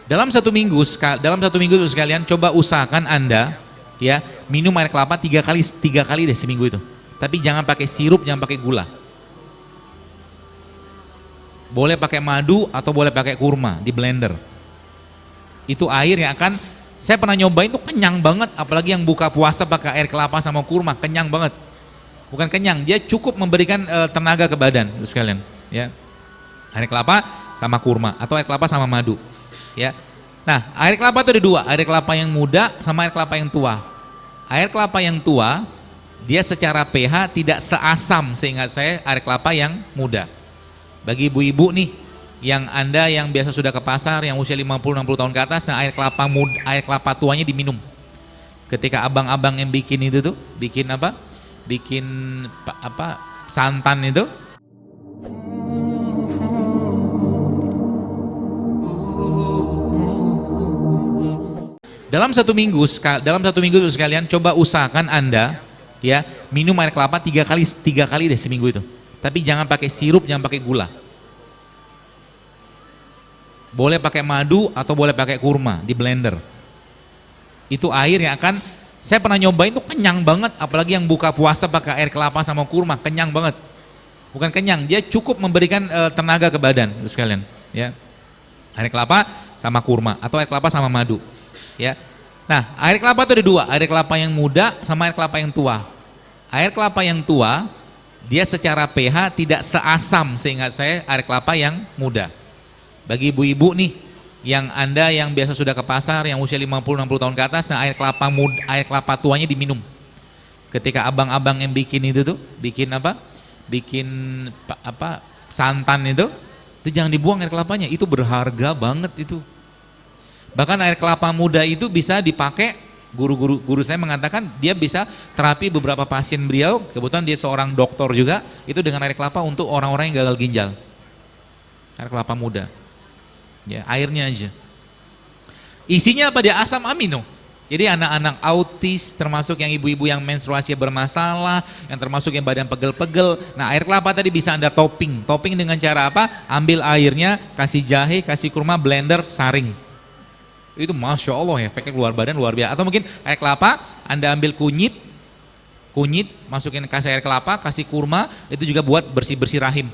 Dalam satu minggu itu sekalian coba usahakan Anda ya minum air kelapa tiga kali deh seminggu itu. Tapi jangan pakai sirup, jangan pakai gula. Boleh pakai madu atau boleh pakai kurma di blender. Itu air yang akan, saya pernah nyobain tuh kenyang banget, apalagi yang buka puasa pakai air kelapa sama kurma, kenyang banget. Bukan kenyang, dia cukup memberikan tenaga ke badan sekalian ya. Air kelapa sama kurma atau air kelapa sama madu. Ya. Nah, air kelapa itu ada dua, air kelapa yang muda sama air kelapa yang tua. Air kelapa yang tua, dia secara pH tidak seasam seingat saya air kelapa yang muda. Bagi ibu-ibu nih, yang Anda yang biasa sudah ke pasar, yang usia 50-60 tahun ke atas, nah air kelapa tuanya diminum. Ketika abang-abang yang bikin itu tuh, bikin santan itu, dalam satu minggu itu sekalian coba usahakan Anda ya minum air kelapa tiga kali deh seminggu itu. Tapi jangan pakai sirup, jangan pakai gula. Boleh pakai madu atau boleh pakai kurma di blender. Itu air yang akan, saya pernah nyobain tuh kenyang banget, apalagi yang buka puasa pakai air kelapa sama kurma, kenyang banget. Bukan kenyang, dia cukup memberikan tenaga ke badan sekalian ya. Air kelapa sama kurma atau air kelapa sama madu. Ya. Nah, air kelapa itu ada dua, air kelapa yang muda sama air kelapa yang tua. Air kelapa yang tua, dia secara pH tidak seasam seingat saya air kelapa yang muda. Bagi ibu-ibu nih, yang Anda yang biasa sudah ke pasar, yang usia 50-60 tahun ke atas, nah air kelapa tuanya diminum. Ketika abang-abang yang bikin itu tuh, bikin santan itu jangan dibuang air kelapanya, itu berharga banget itu. Bahkan air kelapa muda itu bisa dipakai, guru saya mengatakan dia bisa terapi beberapa pasien beliau, kebetulan dia seorang dokter juga, itu dengan air kelapa untuk orang-orang yang gagal ginjal. Air kelapa muda. Ya, airnya aja. Isinya apa? Dia asam amino. Jadi anak-anak autis, termasuk yang ibu-ibu yang menstruasi bermasalah, yang termasuk yang badan pegel-pegel. Nah, air kelapa tadi bisa Anda topping. Topping dengan cara apa? Ambil airnya, kasih jahe, kasih kurma, blender, saring. Itu Masya Allah ya, efeknya keluar badan luar biasa. Atau mungkin air kelapa, Anda ambil kunyit, masukin kasih air kelapa, kasih kurma, itu juga buat bersih-bersih rahim.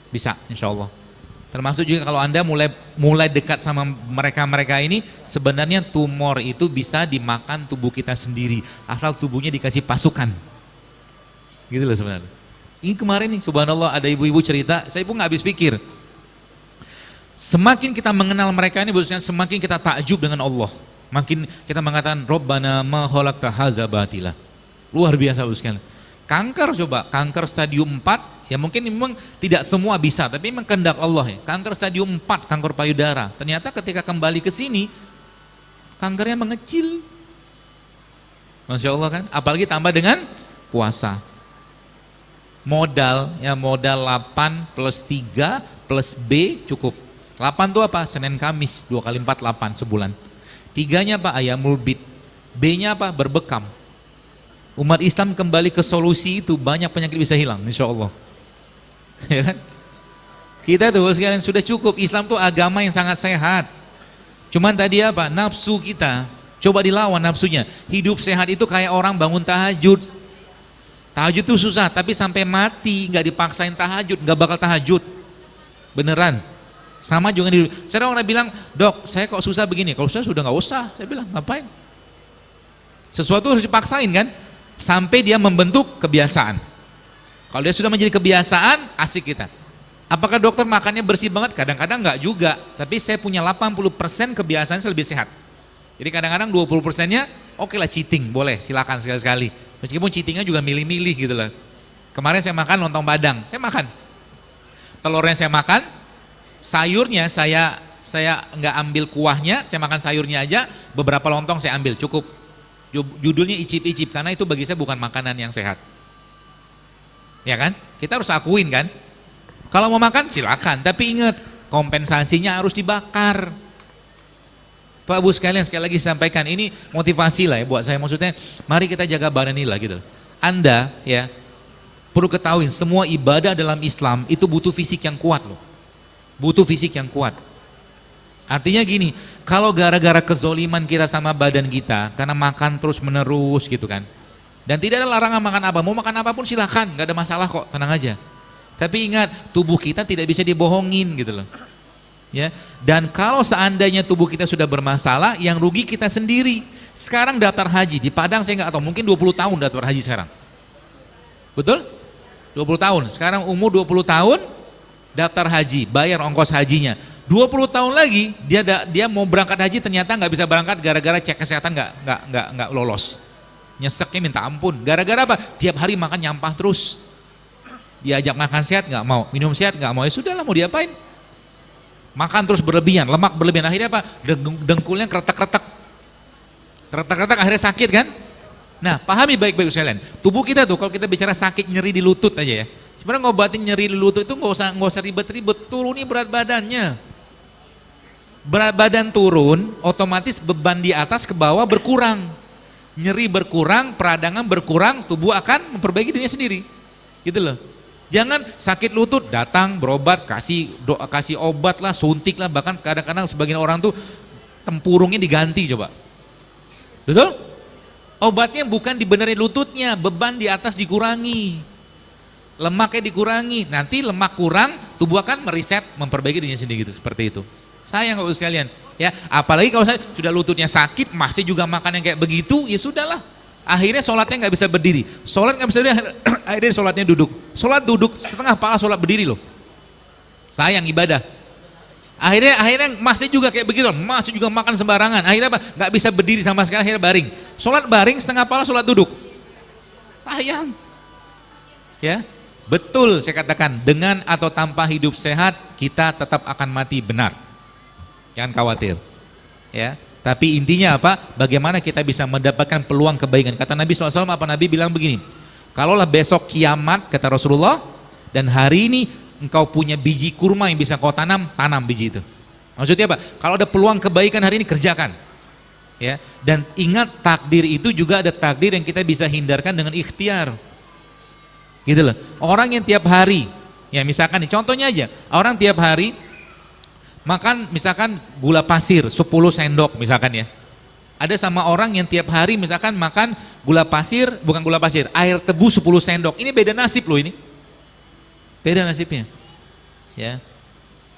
Bisa, insya Allah. Termasuk juga kalau Anda mulai dekat sama mereka ini, sebenarnya tumor itu bisa dimakan tubuh kita sendiri, asal tubuhnya dikasih pasukan. Gitu loh sebenarnya. Ini kemarin nih, subhanallah ada ibu-ibu cerita, saya pun nggak habis pikir. Semakin kita mengenal mereka ini, maksudnya semakin kita takjub dengan Allah. Makin kita mengatakan Rabbana ma khalaqta hadza batila. Luar biasa sekali. Kanker coba, kanker stadium 4, ya mungkin memang tidak semua bisa, tapi memang kehendak Allah ya. Kanker stadium 4, kanker payudara. Ternyata ketika kembali ke sini, kankernya mengecil. Masya Allah kan, apalagi tambah dengan puasa. Modal 8 plus 3 plus B cukup. 8 itu apa? Senin Kamis, 2 kali 4, 8 sebulan. 3-nya apa? Ayamul bid. B-nya apa? Berbekam. Umat Islam kembali ke solusi itu, banyak penyakit bisa hilang, insya Allah. Ya kan? Kita tuh sekalian sudah cukup. Islam tuh agama yang sangat sehat. Cuman tadi apa? Nafsu kita. Coba dilawan nafsunya. Hidup sehat itu kayak orang bangun tahajud. Tahajud itu susah, tapi sampai mati nggak dipaksain tahajud, nggak bakal tahajud. Beneran. Sama juga di. Saya orang bilang, dok, saya kok susah begini. Kalau saya sudah nggak usah, saya bilang ngapain? Sesuatu harus dipaksain kan, sampai dia membentuk kebiasaan. Kalau dia sudah menjadi kebiasaan, asik kita. Apakah dokter makannya bersih banget? Kadang-kadang nggak juga. Tapi saya punya 80% kebiasaan saya lebih sehat. Jadi kadang-kadang 20%-nya, oke lah cheating, boleh, silakan sekali-sekali. Meskipun cheatingnya juga milih-milih gitu lah. Kemarin saya makan lontong Padang, saya makan. Telurnya saya makan. Sayurnya saya nggak ambil kuahnya, saya makan sayurnya aja, beberapa lontong saya ambil, cukup. Judulnya icip-icip, karena itu bagi saya bukan makanan yang sehat. Ya kan? Kita harus akuin kan? Kalau mau makan silakan, tapi ingat, kompensasinya harus dibakar. Pak Bu sekalian, sekali lagi sampaikan, ini motivasi lah ya buat saya, maksudnya mari kita jaga badan ini lah gitu. Anda ya, perlu ketahui, semua ibadah dalam Islam itu butuh fisik yang kuat loh. Butuh fisik yang kuat. Artinya gini, kalau gara-gara kezoliman kita sama badan kita, karena makan terus menerus gitu kan, dan tidak ada larangan makan apa, mau makan apapun silahkan, nggak ada masalah kok, tenang aja. Tapi ingat, tubuh kita tidak bisa dibohongin gitu loh. Ya, dan kalau seandainya tubuh kita sudah bermasalah, yang rugi kita sendiri. Sekarang daftar haji di Padang saya nggak tahu, mungkin 20 tahun daftar haji sekarang. Betul? 20 tahun. Sekarang umur 20 tahun daftar haji, bayar ongkos hajinya. 20 tahun lagi dia mau berangkat haji ternyata nggak bisa berangkat gara-gara cek kesehatan nggak lolos. Nyeseknya minta ampun. Gara-gara apa? Tiap hari makan nyampah terus. Diajak makan sehat nggak mau, minum sehat nggak mau, ya sudahlah mau diapain? Makan terus berlebihan, lemak berlebihan, akhirnya apa? Dengkulnya keretak-keretak, akhirnya sakit kan? Nah, pahami baik-baik sekalian. Tubuh kita tuh kalau kita bicara sakit nyeri di lutut aja ya. Sebenarnya ngobatin nyeri di lutut itu nggak usah ribet-ribet, turunin berat badannya. Berat badan turun, otomatis beban di atas ke bawah berkurang. Nyeri berkurang, peradangan berkurang, tubuh akan memperbaiki dirinya sendiri. Gitu loh. Jangan sakit lutut datang berobat, kasih obat lah, suntik lah, bahkan kadang-kadang sebagian orang tuh tempurungnya diganti coba. Betul? Obatnya bukan dibenerin lututnya, beban di atas dikurangi. Lemaknya dikurangi, nanti lemak kurang, tubuh akan mereset, memperbaiki dirinya sendiri gitu, seperti itu. Sayang kalau sekalian, ya, apalagi kalau saya sudah lututnya sakit, masih juga makan yang kayak begitu, ya sudahlah. Akhirnya sholatnya nggak bisa berdiri, sholat nggak bisa berdiri, akhirnya sholatnya duduk, sholat duduk setengah pala, sholat berdiri loh. Sayang ibadah. Akhirnya masih juga kayak begitu, masih juga makan sembarangan. Akhirnya apa? Nggak bisa berdiri sama sekali, akhirnya baring. Sholat baring setengah pala, sholat duduk. Sayang. Ya, betul saya katakan, dengan atau tanpa hidup sehat kita tetap akan mati, benar. Jangan khawatir. Ya. Tapi intinya apa? Bagaimana kita bisa mendapatkan peluang kebaikan. Kata Nabi SAW, apa Nabi bilang begini, kalaulah besok kiamat, kata Rasulullah, dan hari ini engkau punya biji kurma yang bisa kau tanam biji itu. Maksudnya apa? Kalau ada peluang kebaikan hari ini, kerjakan. Ya. Dan ingat, takdir itu juga ada takdir yang kita bisa hindarkan dengan ikhtiar. Gitu loh. Orang yang tiap hari, ya misalkan nih, contohnya aja, orang tiap hari makan misalkan gula pasir 10 sendok misalkan ya. Ada sama orang yang tiap hari misalkan makan gula pasir, bukan gula pasir, air tebu 10 sendok. Ini beda nasib loh ini. Beda nasibnya. Ya.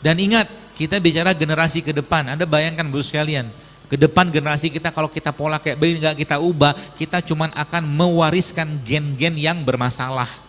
Dan ingat, kita bicara generasi ke depan. Anda bayangkan Bu sekalian, ke depan generasi kita kalau kita pola kayak begini enggak kita ubah, kita cuman akan mewariskan gen-gen yang bermasalah.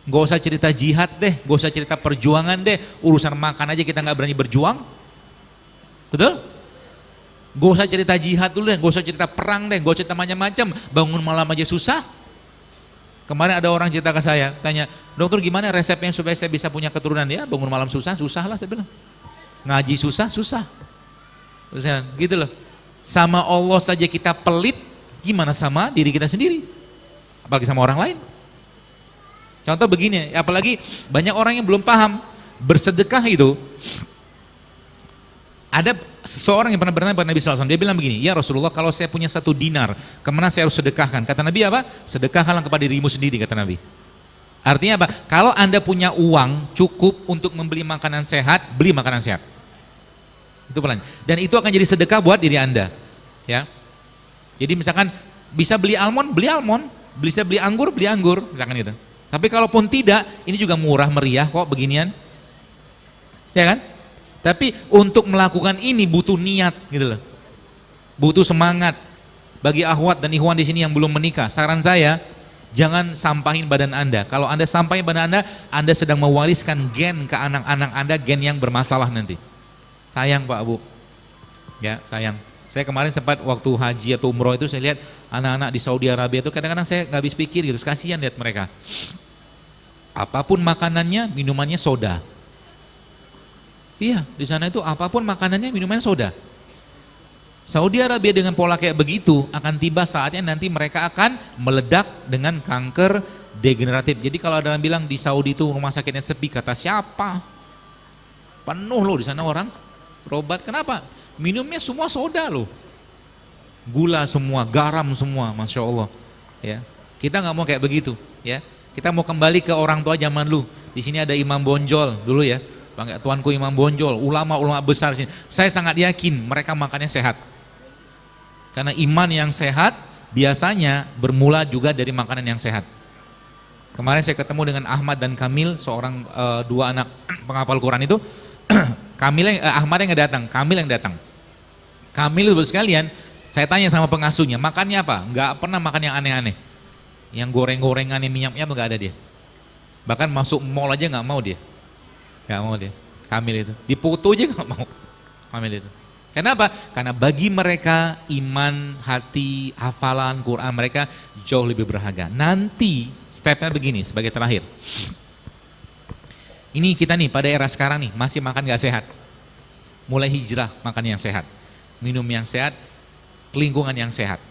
Gak usah cerita jihad deh, gak usah cerita perjuangan deh, urusan makan aja kita gak berani berjuang. Betul? Gak usah cerita jihad dulu deh, gak usah cerita perang deh, gak usah cerita macam-macam, bangun malam aja susah. Kemarin ada orang cerita ke saya, tanya, dokter gimana resepnya supaya saya bisa punya keturunan? Ya bangun malam susah, susah lah saya bilang. Ngaji susah, susah. Gitu loh. Sama Allah saja kita pelit, gimana sama diri kita sendiri? Apalagi sama orang lain. Contoh begini, apalagi banyak orang yang belum paham, bersedekah itu, ada seseorang yang pernah bertanya kepada Nabi SAW, dia bilang begini, ya Rasulullah kalau saya punya 1 dinar, kemana saya harus sedekahkan? Kata Nabi apa? Sedekahkanlah kepada dirimu sendiri, kata Nabi. Artinya apa? Kalau Anda punya uang cukup untuk membeli makanan sehat, beli makanan sehat. Itu pelan. Dan itu akan jadi sedekah buat diri Anda. Ya. Jadi misalkan bisa beli almond, bisa beli anggur, misalkan gitu. Tapi kalaupun tidak, ini juga murah meriah kok beginian. Ya kan? Tapi untuk melakukan ini butuh niat gitu loh. Butuh semangat. Bagi akhwat dan ikhwan di sini yang belum menikah, saran saya jangan sampahin badan Anda. Kalau Anda sampahin badan Anda sedang mewariskan gen ke anak-anak Anda, gen yang bermasalah nanti. Sayang Pak Bu. Ya, sayang. Saya kemarin sempat waktu haji atau umroh itu saya lihat anak-anak di Saudi Arabia itu kadang-kadang saya nggak habis pikir gitu, kasihan lihat mereka. Apapun makanannya, minumannya soda. Iya, di sana itu apapun makanannya, minumannya soda. Saudi Arabia dengan pola kayak begitu akan tiba saatnya nanti mereka akan meledak dengan kanker degeneratif. Jadi kalau ada yang bilang di Saudi itu rumah sakitnya sepi, kata siapa? Penuh loh di sana orang berobat. Kenapa? Minumnya semua soda loh. Gula semua, garam semua, Masya Allah. Ya, kita nggak mau kayak begitu. Ya, kita mau kembali ke orang tua zaman dulu. Di sini ada Imam Bonjol dulu ya. Bang Tuanku Imam Bonjol, ulama-ulama besar sini. Saya sangat yakin mereka makannya sehat. Karena iman yang sehat biasanya bermula juga dari makanan yang sehat. Kemarin saya ketemu dengan Ahmad dan Kamil, seorang dua anak penghafal Quran itu. Ahmad yang nggak datang, Kamil yang datang. Kamil itu sekalian, saya tanya sama pengasuhnya, makannya apa? Nggak pernah makan yang aneh-aneh. Yang goreng-gorengan, yang minyaknya nggak ada dia. Bahkan masuk mall aja nggak mau dia. Nggak mau dia, Kamil itu. Dipoto aja nggak mau, Kamil itu. Kenapa? Karena bagi mereka iman, hati, hafalan, Quran mereka jauh lebih berharga. Nanti stepnya begini sebagai terakhir. Ini kita nih pada era sekarang nih masih makan gak sehat. Mulai hijrah makan yang sehat. Minum yang sehat, lingkungan yang sehat.